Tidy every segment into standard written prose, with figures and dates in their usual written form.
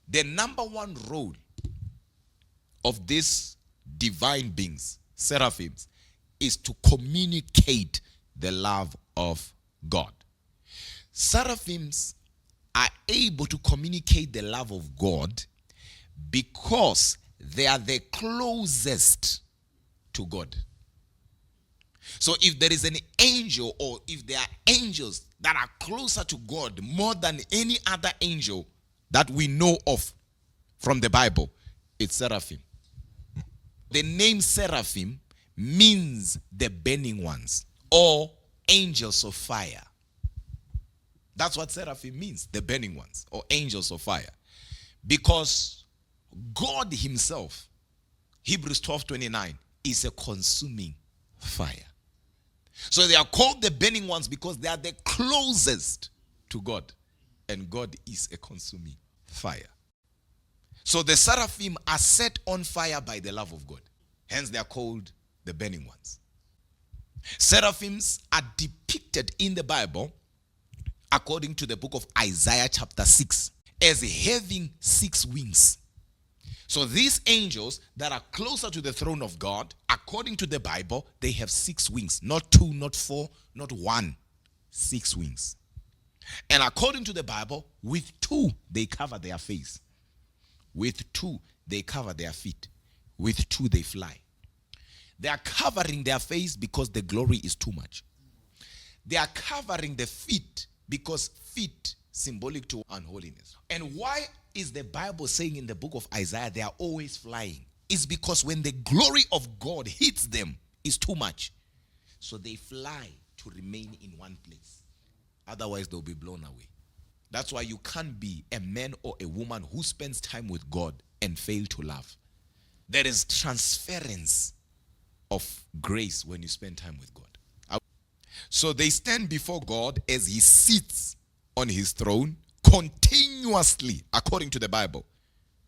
The number one role of these divine beings, seraphims, is to communicate the love of God. Seraphims are able to communicate the love of God because they are the closest to God. So if there is an angel, or if there are angels that are closer to God more than any other angel that we know of from the Bible, it's seraphim. The name seraphim means the burning ones, or angels of fire. That's what seraphim means, the burning ones, or angels of fire. Because God himself, Hebrews 12:29, is a consuming fire. So they are called the burning ones because they are the closest to God. And God is a consuming fire. So the seraphim are set on fire by the love of God. Hence they are called the burning ones. Seraphims are depicted in the Bible, according to the book of Isaiah chapter 6, as having 6 wings. So these angels that are closer to the throne of God, according to the Bible, they have 6 wings. Not 2, not 4, not 1. 6 wings. And according to the Bible, with 2, they cover their face. With 2, they cover their feet. With 2, they fly. They are covering their face because the glory is too much. They are covering the feet because feet symbolic to unholiness. And why is the Bible saying in the book of Isaiah they are always flying? It's because when the glory of God hits them, it's too much. So they fly to remain in one place. Otherwise they'll be blown away. That's why you can't be a man or a woman who spends time with God and fail to love. There is transference of grace when you spend time with God. So they stand before God as he sits on his throne continuously, according to the Bible,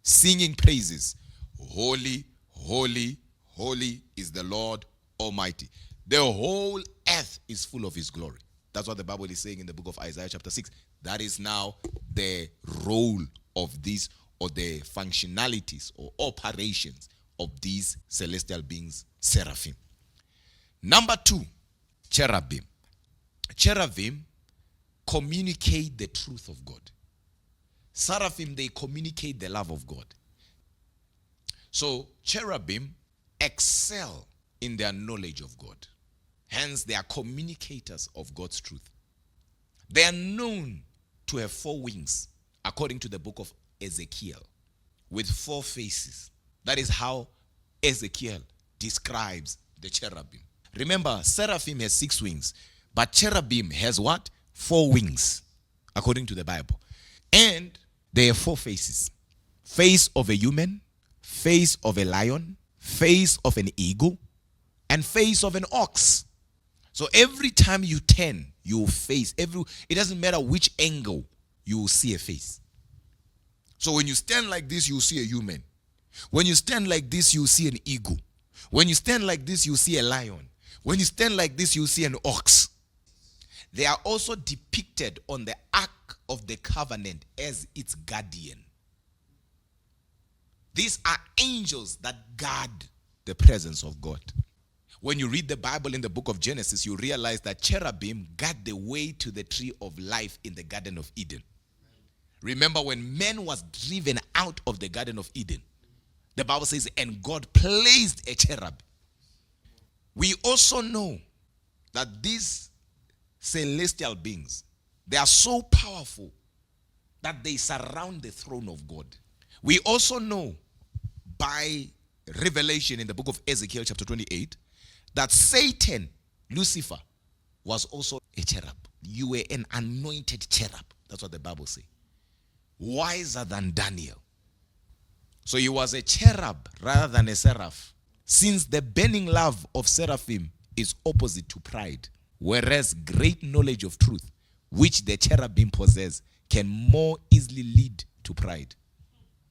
singing praises. Holy, holy, holy is the Lord Almighty. The whole earth is full of his glory. That's what the Bible is saying in the book of Isaiah chapter 6. That is now the role of these, or the functionalities or operations of these celestial beings, seraphim. Number 2, cherubim. Cherubim communicate the truth of God. Seraphim, they communicate the love of God. So cherubim excel in their knowledge of God. Hence, they are communicators of God's truth. They are known to have 4 wings, according to the book of Ezekiel, with 4 faces. That is how Ezekiel describes the cherubim. Remember, seraphim has 6 wings, but cherubim has what? 4 wings, according to the Bible. And they have 4 faces. Face of a human, face of a lion, face of an eagle, and face of an ox. So every time you turn, you will face, it doesn't matter which angle, you will see a face. So when you stand like this, you will see a human. When you stand like this, you will see an eagle. When you stand like this, you will see a lion. When you stand like this, you will see an ox. They are also depicted on the Ark of the Covenant as its guardian. These are angels that guard the presence of God. When you read the Bible in the book of Genesis, you realize that cherubim guard the way to the tree of life in the Garden of Eden. Remember when man was driven out of the Garden of Eden, the Bible says, and God placed a cherub. We also know that these celestial beings, they are so powerful that they surround the throne of God. We also know by revelation in the book of Ezekiel chapter 28 that Satan, Lucifer, was also a cherub. You were an anointed cherub. That's what the Bible says. Wiser than Daniel. So he was a cherub rather than a seraph. Since the burning love of seraphim is opposite to pride, whereas great knowledge of truth, which the cherubim possess, can more easily lead to pride.